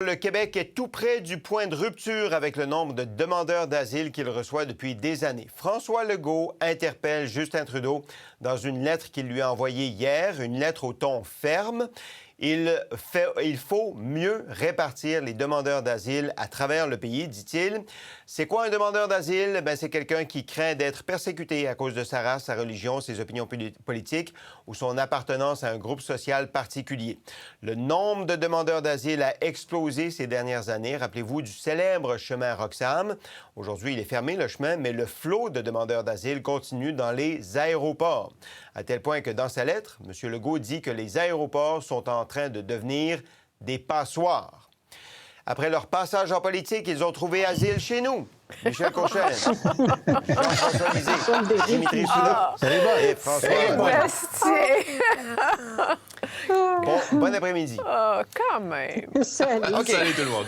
Le Québec est tout près du point de rupture avec le nombre de demandeurs d'asile qu'il reçoit depuis des années. François Legault interpelle Justin Trudeau dans une lettre qu'il lui a envoyée hier, une lettre au ton ferme. Il faut mieux répartir les demandeurs d'asile à travers le pays, dit-il. C'est quoi un demandeur d'asile? C'est quelqu'un qui craint d'être persécuté à cause de sa race, sa religion, ses opinions politiques ou son appartenance à un groupe social particulier. Le nombre de demandeurs d'asile a explosé ces dernières années. Rappelez-vous du célèbre chemin Roxham. Aujourd'hui, il est fermé, le chemin, mais le flot de demandeurs d'asile continue dans les aéroports. À tel point que dans sa lettre, M. Legault dit que les aéroports sont en train de devenir des passoires. Après leur passage en politique, ils ont trouvé asile chez nous. Michel Courchaine, Jean-François Lisée, Dimitri Soula et François Legault. Bon après-midi. Oh, quand même. Salut. OK. Salut tout le monde.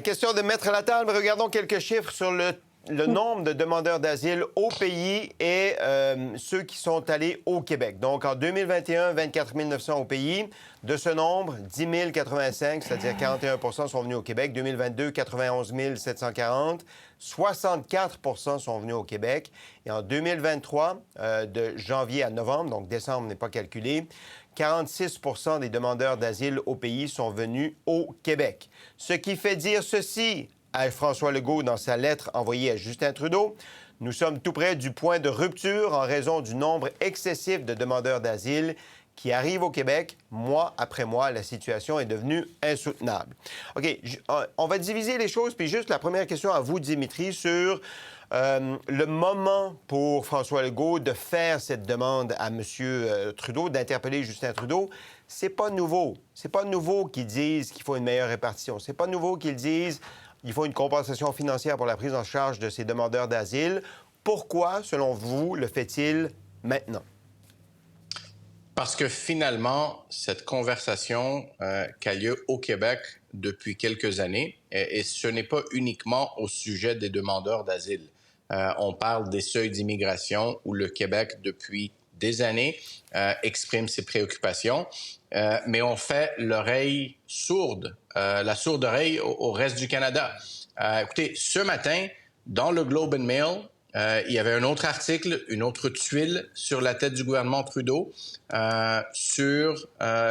Question de mettre à la table. Regardons quelques chiffres sur le nombre de demandeurs d'asile au pays et ceux qui sont allés au Québec. Donc, en 2021, 24 900 au pays. De ce nombre, 10 085, c'est-à-dire 41 sont venus au Québec. 2022, 91 740. 64 sont venus au Québec. Et en 2023, de janvier à novembre, donc décembre n'est pas calculé, 46 des demandeurs d'asile au pays sont venus au Québec. Ce qui fait dire ceci à François Legault dans sa lettre envoyée à Justin Trudeau. Nous sommes tout près du point de rupture en raison du nombre excessif de demandeurs d'asile qui arrivent au Québec. Mois après mois, la situation est devenue insoutenable. OK, on va diviser les choses, puis juste la première question à vous, Dimitri, sur le moment pour François Legault de faire cette demande à M. Trudeau, d'interpeller Justin Trudeau. C'est pas nouveau. C'est pas nouveau qu'ils disent qu'il faut une meilleure répartition. C'est pas nouveau qu'ils disent qu'il faut une compensation financière pour la prise en charge de ces demandeurs d'asile. Pourquoi, selon vous, le fait-il maintenant? Parce que finalement, cette conversation qui a lieu au Québec depuis quelques années, et ce n'est pas uniquement au sujet des demandeurs d'asile. On parle des seuils d'immigration où le Québec, depuis des années, exprime ses préoccupations, mais on fait l'oreille sourde, la sourde oreille au reste du Canada. Écoutez, ce matin, dans le Globe and Mail, il y avait un autre article, une autre tuile sur la tête du gouvernement Trudeau sur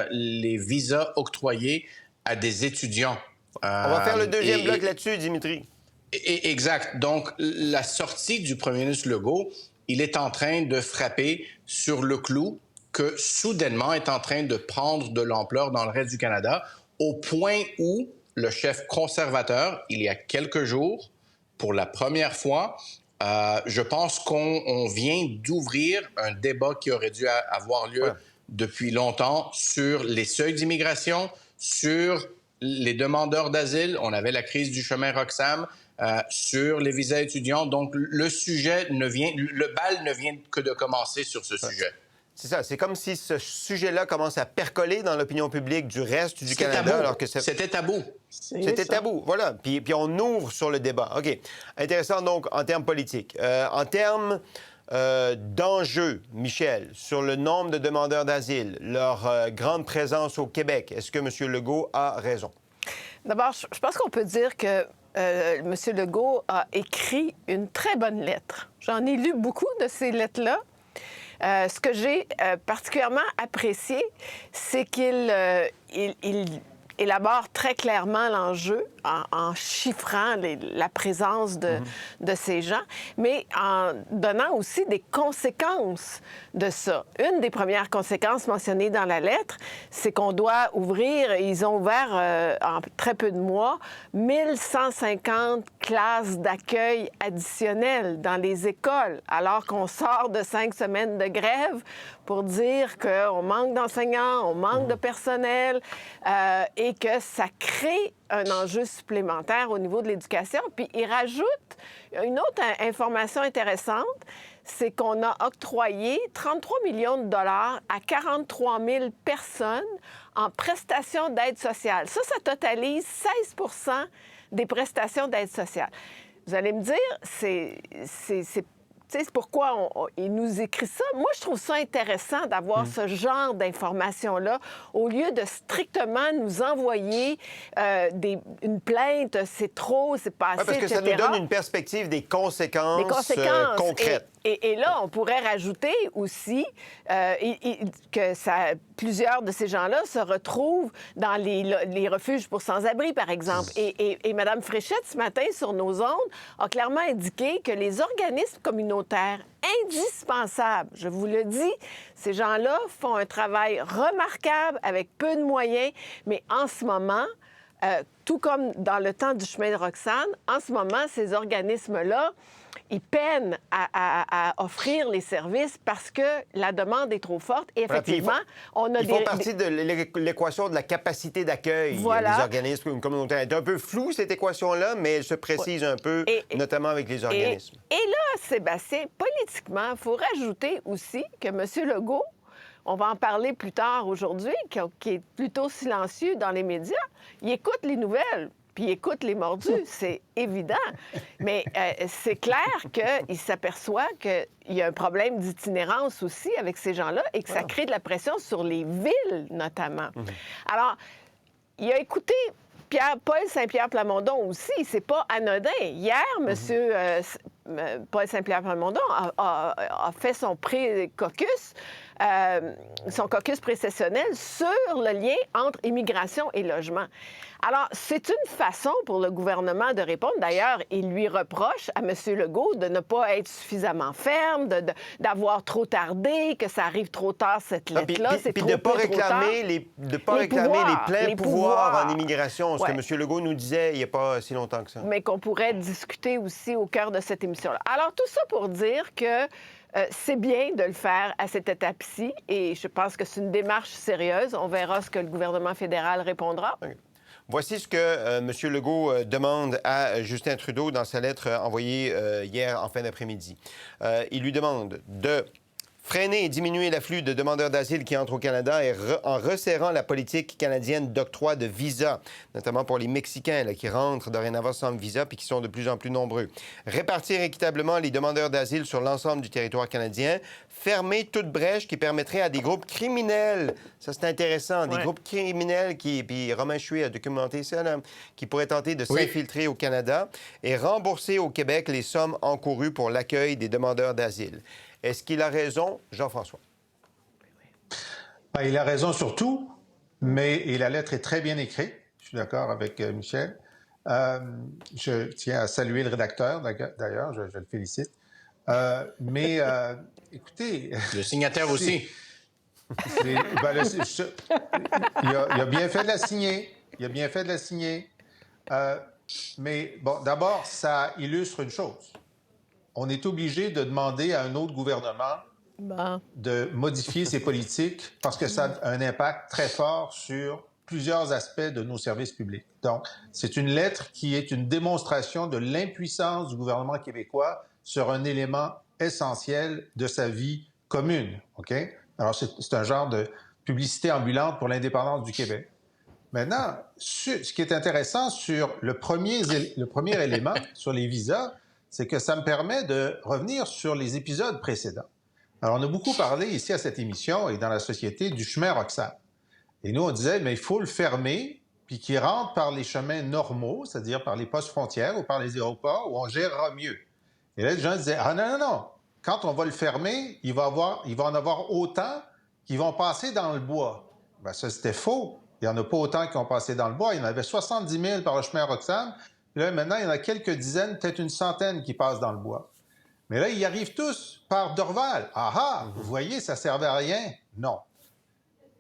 les visas octroyés à des étudiants. On va faire le deuxième bloc là-dessus, Dimitri. Exact. Donc, la sortie du premier ministre Legault, il est en train de frapper sur le clou que soudainement est en train de prendre de l'ampleur dans le reste du Canada, au point où le chef conservateur, il y a quelques jours, pour la première fois, je pense qu'on vient d'ouvrir un débat qui aurait dû avoir lieu depuis longtemps sur les seuils d'immigration, sur les demandeurs d'asile. On avait la crise du chemin Roxham, sur les visas étudiants. Donc, le bal ne vient que de commencer sur ce sujet. C'est ça. C'est comme si ce sujet-là commence à percoler dans l'opinion publique du reste du Canada. Tabou. Alors que c'était tabou. C'était tabou, voilà. Puis on ouvre sur le débat. OK. Intéressant, donc, en termes politiques. En termes d'enjeux, Michel, sur le nombre de demandeurs d'asile, leur grande présence au Québec, est-ce que M. Legault a raison? D'abord, je pense qu'on peut dire que M. Legault a écrit une très bonne lettre. J'en ai lu beaucoup de ces lettres-là. Ce que j'ai particulièrement apprécié, c'est qu'il élabore très clairement l'enjeu en chiffrant la présence de ces gens, mais en donnant aussi des conséquences de ça. Une des premières conséquences mentionnées dans la lettre, c'est qu'on doit ouvrir, ils ont ouvert en très peu de mois, 1150 classes d'accueil additionnelles dans les écoles, alors qu'on sort de 5 semaines de grève pour dire qu'on manque d'enseignants, on manque de personnel et que ça crée un enjeu supplémentaire au niveau de l'éducation. Puis il rajoute une autre information intéressante, c'est qu'on a octroyé 33 millions de dollars à 43 000 personnes en prestations d'aide sociale. Ça totalise 16 % des prestations d'aide sociale. Vous allez me dire, c'est Tu sais, c'est pourquoi il nous écrit ça. Moi, je trouve ça intéressant d'avoir ce genre d'informations-là au lieu de strictement nous envoyer une plainte, c'est trop, c'est pas assez, parce que etc. ça nous donne une perspective des conséquences, concrètes. Et là, on pourrait rajouter aussi que plusieurs de ces gens-là se retrouvent dans les refuges pour sans-abri, par exemple. Et Mme Fréchette, ce matin, sur nos ondes, a clairement indiqué que les organismes communautaires indispensables, je vous le dis, ces gens-là font un travail remarquable avec peu de moyens, mais en ce moment, tout comme dans le temps du chemin de Roxane, en ce moment, ces organismes-là, ils peinent à offrir les services parce que la demande est trop forte. Et effectivement, ils font partie de l'équation de la capacité d'accueil des organismes communautaires. C'est un peu flou, cette équation-là, mais elle se précise un peu, notamment avec les organismes. Et là, Sébastien, politiquement, il faut rajouter aussi que M. Legault, on va en parler plus tard aujourd'hui, qui est plutôt silencieux dans les médias, il écoute les nouvelles. Puis il écoute les mordus, c'est évident. Mais c'est clair qu'il s'aperçoit qu'il y a un problème d'itinérance aussi avec ces gens-là et que ça crée de la pression sur les villes, notamment. Alors, il a écouté Paul Saint-Pierre Plamondon aussi. C'est pas anodin. Hier, Paul Saint-Pierre Plamondon a fait son pré-caucus, son caucus précessionnel sur le lien entre immigration et logement. Alors, c'est une façon pour le gouvernement de répondre. D'ailleurs, il lui reproche à M. Legault de ne pas être suffisamment ferme, d'avoir trop tardé, que ça arrive trop tard, cette lettre-là. Puis de ne pas réclamer les pleins pouvoirs en immigration, ce que M. Legault nous disait il n'y a pas si longtemps que ça. Mais qu'on pourrait discuter aussi au cœur de cette émission-là. Alors, tout ça pour dire que c'est bien de le faire à cette étape-ci et je pense que c'est une démarche sérieuse. On verra ce que le gouvernement fédéral répondra. Okay. Voici ce que M. Legault demande à Justin Trudeau dans sa lettre envoyée hier en fin d'après-midi. Il lui demande de freiner et diminuer l'afflux de demandeurs d'asile qui entrent au Canada en resserrant la politique canadienne d'octroi de visas, notamment pour les Mexicains qui rentrent dorénavant sans visa puis qui sont de plus en plus nombreux. Répartir équitablement les demandeurs d'asile sur l'ensemble du territoire canadien. Fermer toute brèche qui permettrait à des groupes criminels, ça c'est intéressant, des groupes criminels puis Romain Chuet a documenté ça, là, qui pourraient tenter de s'infiltrer au Canada et rembourser au Québec les sommes encourues pour l'accueil des demandeurs d'asile. Est-ce qu'il a raison, Jean-François? Ben, il a raison sur tout, et la lettre est très bien écrite. Je suis d'accord avec Michel. Je tiens à saluer le rédacteur, d'ailleurs, je le félicite. Écoutez... Le signataire aussi. Il a bien fait de la signer. Mais bon, d'abord, ça illustre une chose. On est obligé de demander à un autre gouvernement de modifier ses politiques parce que ça a un impact très fort sur plusieurs aspects de nos services publics. Donc, c'est une lettre qui est une démonstration de l'impuissance du gouvernement québécois sur un élément essentiel de sa vie commune. OK? Alors, c'est un genre de publicité ambulante pour l'indépendance du Québec. Maintenant, ce qui est intéressant sur le premier élément, sur les visas, c'est que ça me permet de revenir sur les épisodes précédents. Alors, on a beaucoup parlé ici à cette émission et dans la société du chemin Roxane. Et nous, on disait, mais il faut le fermer, puis qu'il rentre par les chemins normaux, c'est-à-dire par les postes frontières ou par les aéroports, où on gérera mieux. Et là, les gens disaient, ah non. Quand on va le fermer, il va en avoir autant qui vont passer dans le bois. Bien, ça, c'était faux. Il n'y en a pas autant qui ont passé dans le bois. Il y en avait 70 000 par le chemin Roxane. Là, maintenant, il y en a quelques dizaines, peut-être une centaine qui passent dans le bois. Mais là, ils arrivent tous par Dorval. Vous voyez, ça ne servait à rien. Non.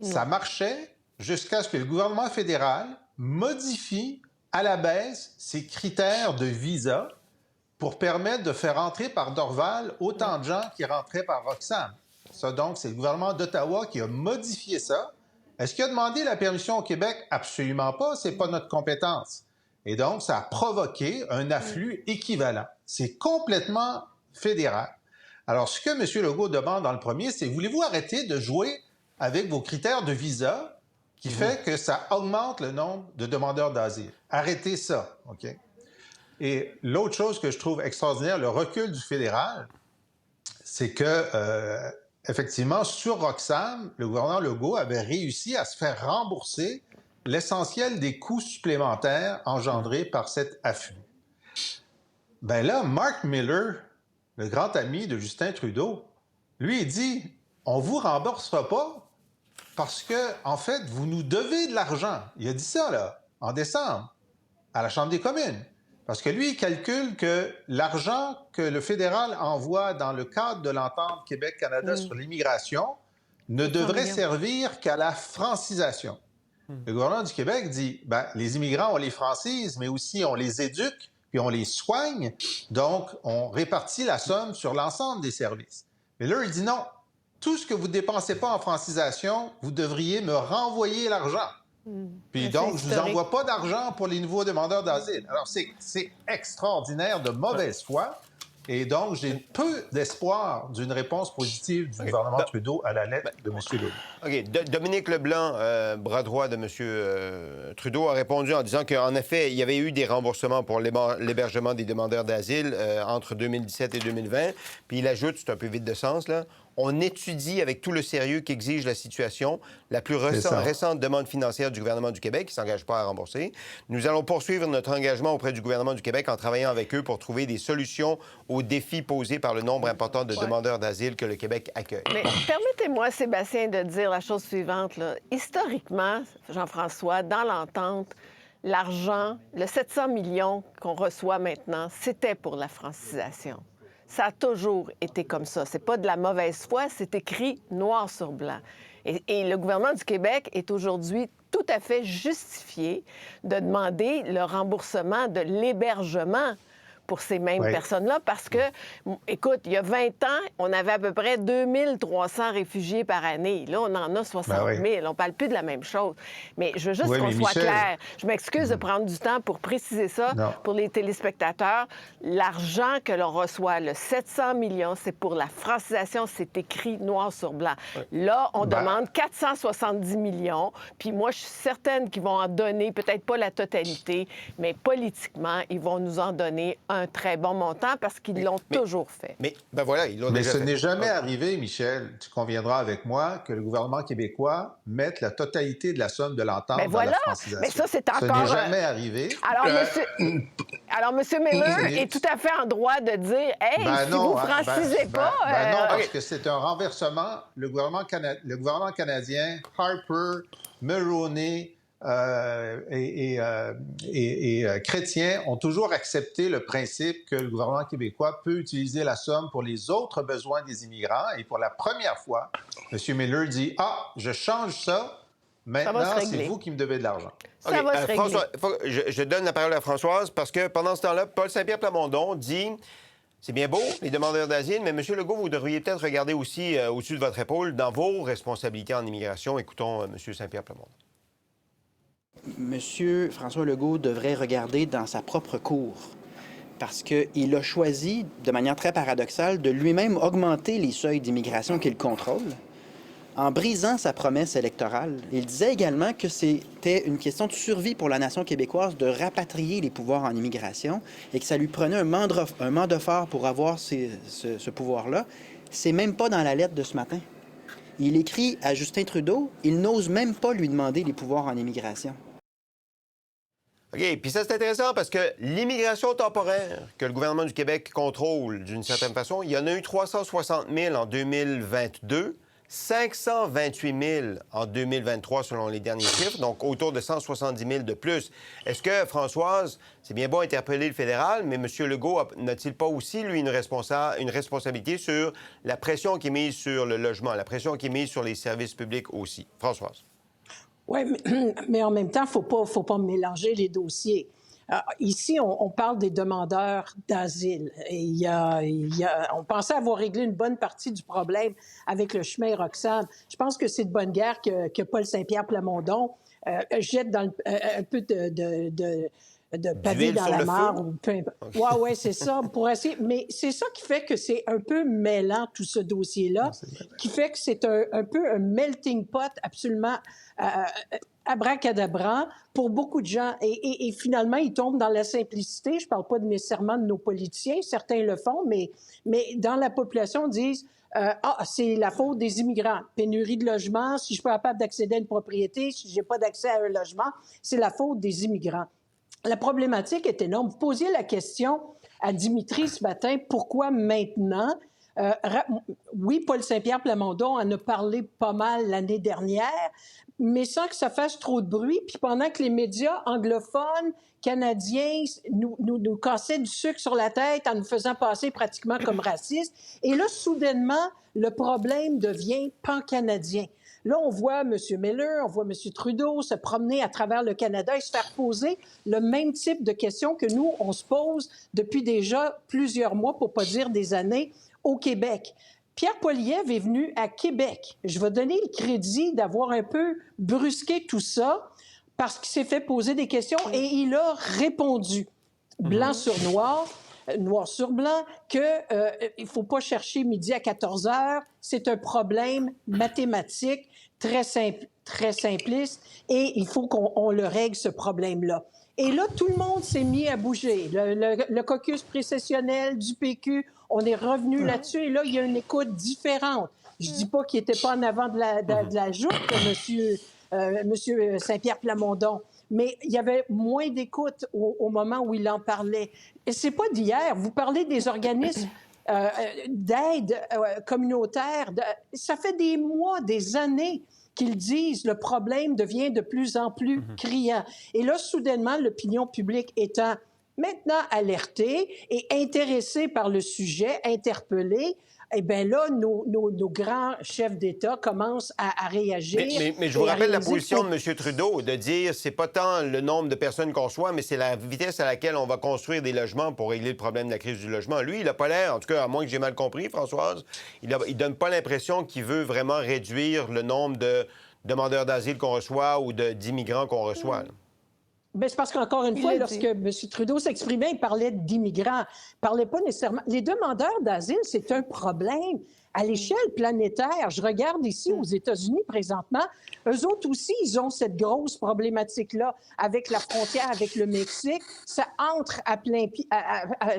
Ça marchait jusqu'à ce que le gouvernement fédéral modifie à la baisse ses critères de visa pour permettre de faire entrer par Dorval autant de gens qui rentraient par Roxane. Ça, donc, c'est le gouvernement d'Ottawa qui a modifié ça. Est-ce qu'il a demandé la permission au Québec? Absolument pas. C'est pas notre compétence. Et donc, ça a provoqué un afflux équivalent. C'est complètement fédéral. Alors, ce que M. Legault demande dans le premier, c'est voulez-vous arrêter de jouer avec vos critères de visa qui fait que ça augmente le nombre de demandeurs d'asile? Arrêtez ça, OK? Et l'autre chose que je trouve extraordinaire, le recul du fédéral, c'est que, effectivement, sur Roxham, le gouvernement Legault avait réussi à se faire rembourser l'essentiel des coûts supplémentaires engendrés par cet afflux. Ben là, Mark Miller, le grand ami de Justin Trudeau, lui, il dit « On vous remboursera pas parce que, en fait, vous nous devez de l'argent. » Il a dit ça, là, en décembre, à la Chambre des communes. Parce que lui, il calcule que l'argent que le fédéral envoie dans le cadre de l'entente Québec-Canada sur l'immigration ne devrait servir qu'à la francisation. Le gouvernement du Québec dit, ben, les immigrants, on les francise, mais aussi on les éduque, puis on les soigne, donc on répartit la somme sur l'ensemble des services. Mais là, il dit non, tout ce que vous ne dépensez pas en francisation, vous devriez me renvoyer l'argent. Puis donc, je ne vous envoie pas d'argent pour les nouveaux demandeurs d'asile. Alors, c'est extraordinaire de mauvaise foi. Et donc, j'ai peu d'espoir d'une réponse positive du gouvernement Trudeau à la lettre de M. Legault. OK. Dominique Leblanc, bras droit de M. Trudeau, a répondu en disant qu'en effet, il y avait eu des remboursements pour l'hébergement des demandeurs d'asile entre 2017 et 2020. Puis il ajoute, c'est un peu vide de sens, là, on étudie avec tout le sérieux qu'exige la situation la plus récente demande financière du gouvernement du Québec, qui ne s'engage pas à rembourser. Nous allons poursuivre notre engagement auprès du gouvernement du Québec en travaillant avec eux pour trouver des solutions aux défis posés par le nombre important de demandeurs d'asile que le Québec accueille. Mais permettez-moi, Sébastien, de dire la chose suivante, là. Historiquement, Jean-François, dans l'entente, l'argent, le 700 millions qu'on reçoit maintenant, c'était pour la francisation. Ça a toujours été comme ça. C'est pas de la mauvaise foi, c'est écrit noir sur blanc. Et le gouvernement du Québec est aujourd'hui tout à fait justifié de demander le remboursement de l'hébergement pour ces mêmes personnes-là, parce que, écoute, il y a 20 ans, on avait à peu près 2300 réfugiés par année. Là, on en a 60 000. On ne parle plus de la même chose. Mais je veux juste qu'on soit clair. Je m'excuse de prendre du temps pour préciser ça pour les téléspectateurs. L'argent que l'on reçoit, le 700 millions, c'est pour la francisation. C'est écrit noir sur blanc. Là, on demande 470 millions. Puis moi, je suis certaine qu'ils vont en donner, peut-être pas la totalité, mais politiquement, ils vont nous en donner un très bon montant parce qu'ils l'ont toujours fait. Mais ben voilà, ils l'ont mais déjà ce fait. n'est jamais arrivé, Michel, tu conviendras avec moi, que le gouvernement québécois mette la totalité de la somme de l'entente dans la francisation. Mais ça, c'est encore... Ce n'est jamais arrivé. Alors, M. Miller est tout à fait en droit de dire « Hey, si vous ne francisez pas... » non, parce que c'est un renversement. Le gouvernement canadien, Harper, Mulroney, et chrétiens ont toujours accepté le principe que le gouvernement québécois peut utiliser la somme pour les autres besoins des immigrants. Et pour la première fois, M. Miller dit « Ah, je change ça. Maintenant, c'est vous qui me devez de l'argent. » Ça va se régler. François, je donne la parole à Françoise parce que pendant ce temps-là, Paul Saint-Pierre Plamondon dit... C'est bien beau, les demandeurs d'asile, mais M. Legault, vous devriez peut-être regarder aussi au-dessus de votre épaule dans vos responsabilités en immigration. Écoutons M. Saint-Pierre Plamondon. M. François Legault devrait regarder dans sa propre cour parce qu'il a choisi, de manière très paradoxale, de lui-même augmenter les seuils d'immigration qu'il contrôle en brisant sa promesse électorale. Il disait également que c'était une question de survie pour la nation québécoise de rapatrier les pouvoirs en immigration et que ça lui prenait un mandat fort pour avoir ce pouvoir-là. C'est même pas dans la lettre de ce matin. Il écrit à Justin Trudeau, il n'ose même pas lui demander les pouvoirs en immigration. OK, puis ça, c'est intéressant parce que l'immigration temporaire que le gouvernement du Québec contrôle d'une certaine façon, il y en a eu 360 000 en 2022, 528 000 en 2023 selon les derniers chiffres, donc autour de 170 000 de plus. Est-ce que, Françoise, c'est bien beau interpeller le fédéral, mais M. Legault n'a-t-il pas aussi, lui, une responsabilité sur la pression qui est mise sur le logement, la pression qui est mise sur les services publics aussi? Françoise. Oui, mais en même temps, il ne faut pas mélanger les dossiers. Ici, on parle des demandeurs d'asile. Et on pensait avoir réglé une bonne partie du problème avec le chemin Roxham. Je pense que c'est de bonne guerre que Paul Saint-Pierre Plamondon jette dans un peu de pavé D'huile dans sur la le mare feu? ou peu importe. Ouais, c'est ça. Pour essayer. Mais c'est ça qui fait que c'est un peu mêlant, tout ce dossier-là, qui fait que c'est un peu un melting pot absolument abracadabrant pour beaucoup de gens. Et finalement, ils tombent dans la simplicité. Je ne parle pas nécessairement de nos politiciens, certains le font, mais dans la population, disent c'est la faute des immigrants. Pénurie de logement, si je ne suis pas capable d'accéder à une propriété, si je n'ai pas d'accès à un logement, c'est la faute des immigrants. La problématique est énorme. Vous posiez la question à Dimitri ce matin, pourquoi maintenant? Oui, Paul Saint-Pierre Plamondon en a parlé pas mal l'année dernière, mais sans que ça fasse trop de bruit. Puis pendant que les médias anglophones, canadiens, nous cassaient du sucre sur la tête en nous faisant passer pratiquement comme racistes. Et là, soudainement, le problème devient pan-canadien. Là, on voit M. Miller, on voit M. Trudeau se promener à travers le Canada et se faire poser le même type de questions que nous, on se pose depuis déjà plusieurs mois, pour ne pas dire des années, au Québec. Pierre Poilievre est venu à Québec. Je vais donner le crédit d'avoir un peu brusqué tout ça parce qu'il s'est fait poser des questions et il a répondu, blanc sur noir, noir sur blanc, qu'il ne faut pas chercher midi à 14 heures. C'est un problème mathématique très simple, très simpliste et il faut qu'on le règle, ce problème-là. Et là, tout le monde s'est mis à bouger. Le caucus précessionnel du PQ, on est revenu là-dessus et là, il y a une écoute différente. Je ne dis pas qu'il n'était pas en avant de la joute, M. Saint-Pierre Plamondon, mais il y avait moins d'écoute au moment où il en parlait. Et c'est pas d'hier. Vous parlez des organismes d'aide communautaire. Ça fait des mois, des années qu'ils disent le problème devient de plus en plus criant. Et là, soudainement, l'opinion publique étant maintenant alertée et intéressée par le sujet, interpellée, eh bien là, nos grands chefs d'État commencent à réagir. Mais je vous rappelle la position de M. Trudeau, de dire c'est pas tant le nombre de personnes qu'on reçoit, mais c'est la vitesse à laquelle on va construire des logements pour régler le problème de la crise du logement. Lui, il n'a pas l'air, en tout cas, à moins que j'ai mal compris, Françoise, il donne pas l'impression qu'il veut vraiment réduire le nombre de demandeurs d'asile qu'on reçoit ou d'immigrants qu'on reçoit. Bien, c'est parce qu'encore une fois, lorsque M. Trudeau s'exprimait, il parlait d'immigrants. Il ne parlait pas nécessairement... Les demandeurs d'asile, c'est un problème à l'échelle planétaire. Je regarde ici aux États-Unis présentement. Eux autres aussi, ils ont cette grosse problématique-là avec la frontière avec le Mexique. Ça entre à plein pied.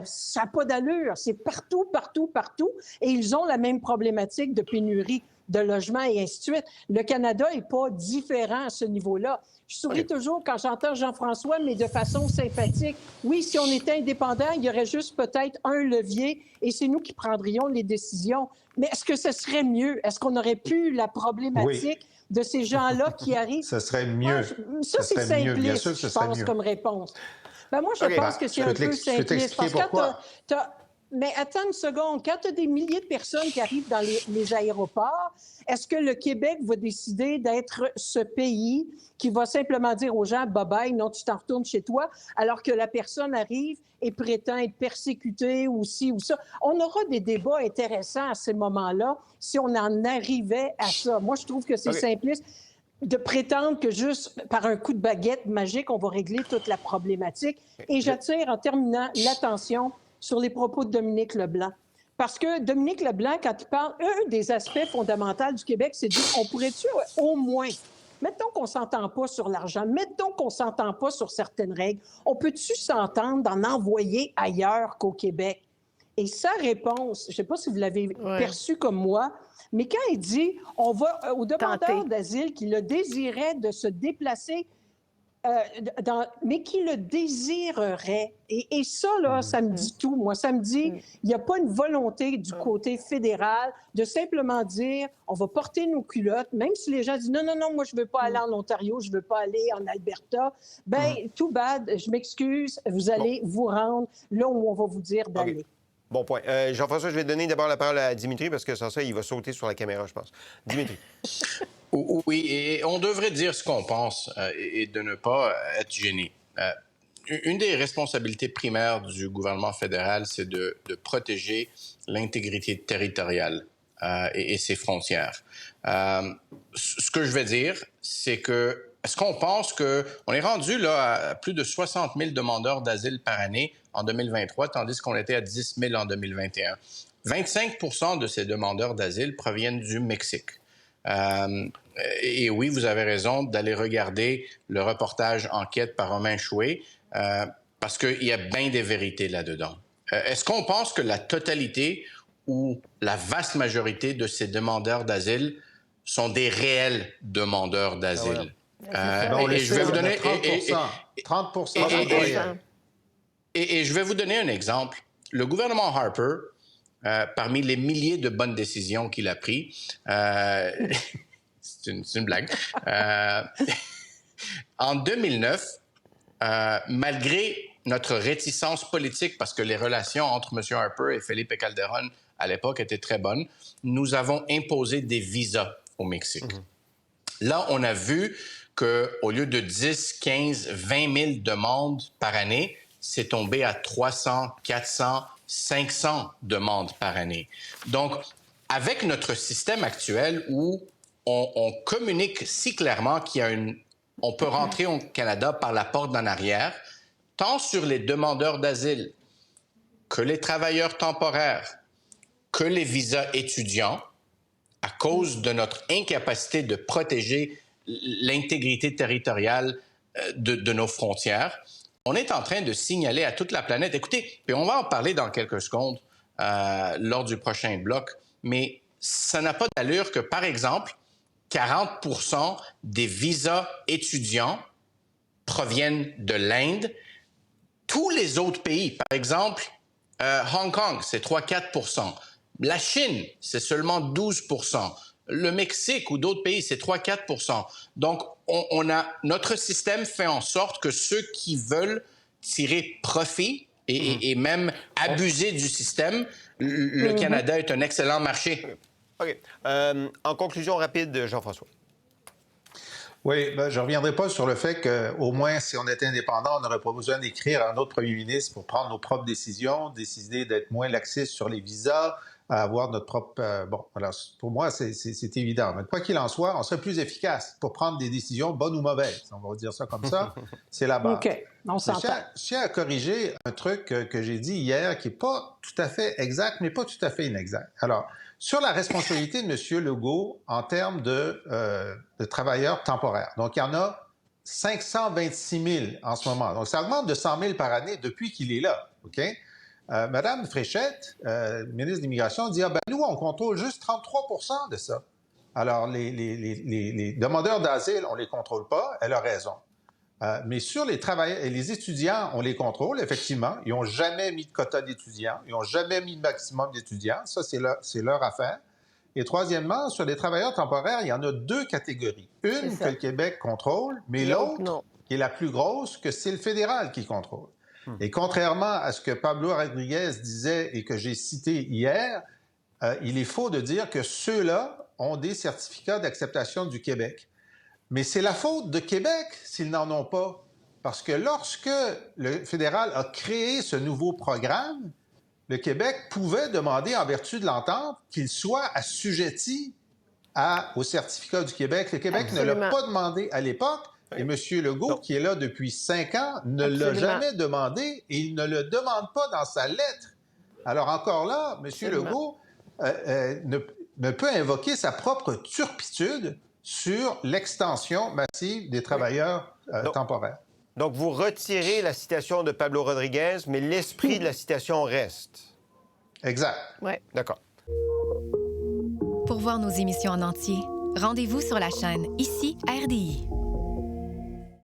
Ça n'a pas d'allure. C'est partout, partout, partout. Et ils ont la même problématique de pénurie de logement et ainsi de suite. Le Canada n'est pas différent à ce niveau-là. Je souris toujours quand j'entends Jean-François, mais de façon sympathique. Oui, si on était indépendant, il y aurait juste peut-être un levier et c'est nous qui prendrions les décisions. Mais est-ce que ce serait mieux? Est-ce qu'on aurait pu la problématique de ces gens-là qui arrivent? Ce serait mieux. Ça, c'est simpliste, bien sûr que je pense, comme réponse. Ben, moi, je pense que c'est un peu simpliste. Parce que quand mais attends une seconde. Quand tu as des milliers de personnes qui arrivent dans les aéroports, est-ce que le Québec va décider d'être ce pays qui va simplement dire aux gens « bye-bye, non, tu t'en retournes chez toi », alors que la personne arrive et prétend être persécutée ou ci ou ça? On aura des débats intéressants à ces moments-là si on en arrivait à ça. Moi, je trouve que c'est simpliste de prétendre que juste par un coup de baguette magique, on va régler toute la problématique. Et j'attire en terminant l'attention sur les propos de Dominique Leblanc. Parce que Dominique Leblanc, quand il parle, un des aspects fondamentaux du Québec, c'est de dire, on pourrait-tu au moins, mettons qu'on ne s'entend pas sur l'argent, mettons qu'on ne s'entend pas sur certaines règles, on peut-tu s'entendre d'en envoyer ailleurs qu'au Québec? Et sa réponse, je ne sais pas si vous l'avez perçue comme moi, mais quand il dit, on va aux demandeurs d'asile qui le désiraient de se déplacer mais qui le désirerait. Et ça, là, ça me dit tout. Moi, ça me dit, il n'y a pas une volonté du côté fédéral de simplement dire, on va porter nos culottes, même si les gens disent, non, non, non, moi, je ne veux pas aller en Ontario, je ne veux pas aller en Alberta. Bien, too bad, je m'excuse, vous allez vous rendre là où on va vous dire d'aller. Bon point. Jean-François, je vais donner d'abord la parole à Dimitri parce que sans ça, il va sauter sur la caméra, je pense. Dimitri. Oui, et on devrait dire ce qu'on pense et de ne pas être gêné. Une des responsabilités primaires du gouvernement fédéral, c'est de protéger l'intégrité territoriale et ses frontières. Ce que je vais dire, c'est que est-ce qu'on pense qu'on est rendu là, à plus de 60 000 demandeurs d'asile par année en 2023, tandis qu'on était à 10 000 en 2021? 25 % de ces demandeurs d'asile proviennent du Mexique. Et oui, vous avez raison d'aller regarder le reportage Enquête par Romain Chouet, parce qu'il y a bien des vérités là-dedans. Est-ce qu'on pense que la totalité ou la vaste majorité de ces demandeurs d'asile sont des réels demandeurs d'asile? Et je vais vous donner 30 sont des réels. Et je vais vous donner un exemple. Le gouvernement Harper, parmi les milliers de bonnes décisions qu'il a prises, c'est une blague, en 2009, malgré notre réticence politique, parce que les relations entre M. Harper et Felipe Calderón à l'époque étaient très bonnes, nous avons imposé des visas au Mexique. Là, on a vu qu'au lieu de 10, 15, 20 000 demandes par année, c'est tombé à 300, 400, 500 demandes par année. Donc, avec notre système actuel où on communique si clairement on peut rentrer au Canada par la porte d'en arrière, tant sur les demandeurs d'asile que les travailleurs temporaires, que les visas étudiants, à cause de notre incapacité de protéger l'intégrité territoriale de nos frontières, on est en train de signaler à toute la planète, écoutez, puis on va en parler dans quelques secondes lors du prochain bloc, mais ça n'a pas d'allure que, par exemple, 40 % des visas étudiants proviennent de l'Inde. Tous les autres pays, par exemple, Hong Kong, c'est 3-4 %. La Chine, c'est seulement 12 %. Le Mexique ou d'autres pays, c'est 3-4 % Donc, notre système fait en sorte que ceux qui veulent tirer profit et même abuser du système, le Canada est un excellent marché. OK. En conclusion rapide, Jean-François. Oui, je ne reviendrai pas sur le fait qu'au moins, si on était indépendant, on n'aurait pas besoin d'écrire à un autre premier ministre pour prendre nos propres décisions, décider d'être moins laxiste sur les visas, à avoir notre propre... bon, alors, pour moi, c'est évident. Mais quoi qu'il en soit, on serait plus efficace pour prendre des décisions bonnes ou mauvaises. On va dire ça comme ça. C'est la base. OK, on s'entend. Je tiens à corriger un truc que j'ai dit hier qui n'est pas tout à fait exact, mais pas tout à fait inexact. Alors, sur la responsabilité de M. Legault en termes de travailleurs temporaires. Donc, il y en a 526 000 en ce moment. Donc, ça augmente de 100 000 par année depuis qu'il est là. OK? Madame Fréchette, ministre de l'Immigration, dit « Ah ben nous, on contrôle juste 33 % de ça. » Alors, les demandeurs d'asile, on ne les contrôle pas. Elle a raison. Mais sur les travailleurs et les étudiants, on les contrôle, effectivement. Ils n'ont jamais mis de quota d'étudiants. Ils n'ont jamais mis de maximum d'étudiants. Ça, c'est leur affaire. Et troisièmement, sur les travailleurs temporaires, il y en a deux catégories. Une que le Québec contrôle, mais l'autre, qui est la plus grosse, que c'est le fédéral qui contrôle. Et contrairement à ce que Pablo Rodriguez disait et que j'ai cité hier, il est faux de dire que ceux-là ont des certificats d'acceptation du Québec. Mais c'est la faute de Québec s'ils n'en ont pas. Parce que lorsque le fédéral a créé ce nouveau programme, le Québec pouvait demander, en vertu de l'entente, qu'il soit assujetti au certificat du Québec. Le Québec ne l'a pas demandé à l'époque. Et M. Legault, qui est là depuis 5 ans, ne l'a jamais demandé et il ne le demande pas dans sa lettre. Alors encore là, M. Legault ne peut invoquer sa propre turpitude sur l'extension massive des travailleurs temporaires. Donc, vous retirez la citation de Pablo Rodriguez, mais l'esprit de la citation reste. Exact. Oui. D'accord. Pour voir nos émissions en entier, rendez-vous sur la chaîne ICI RDI.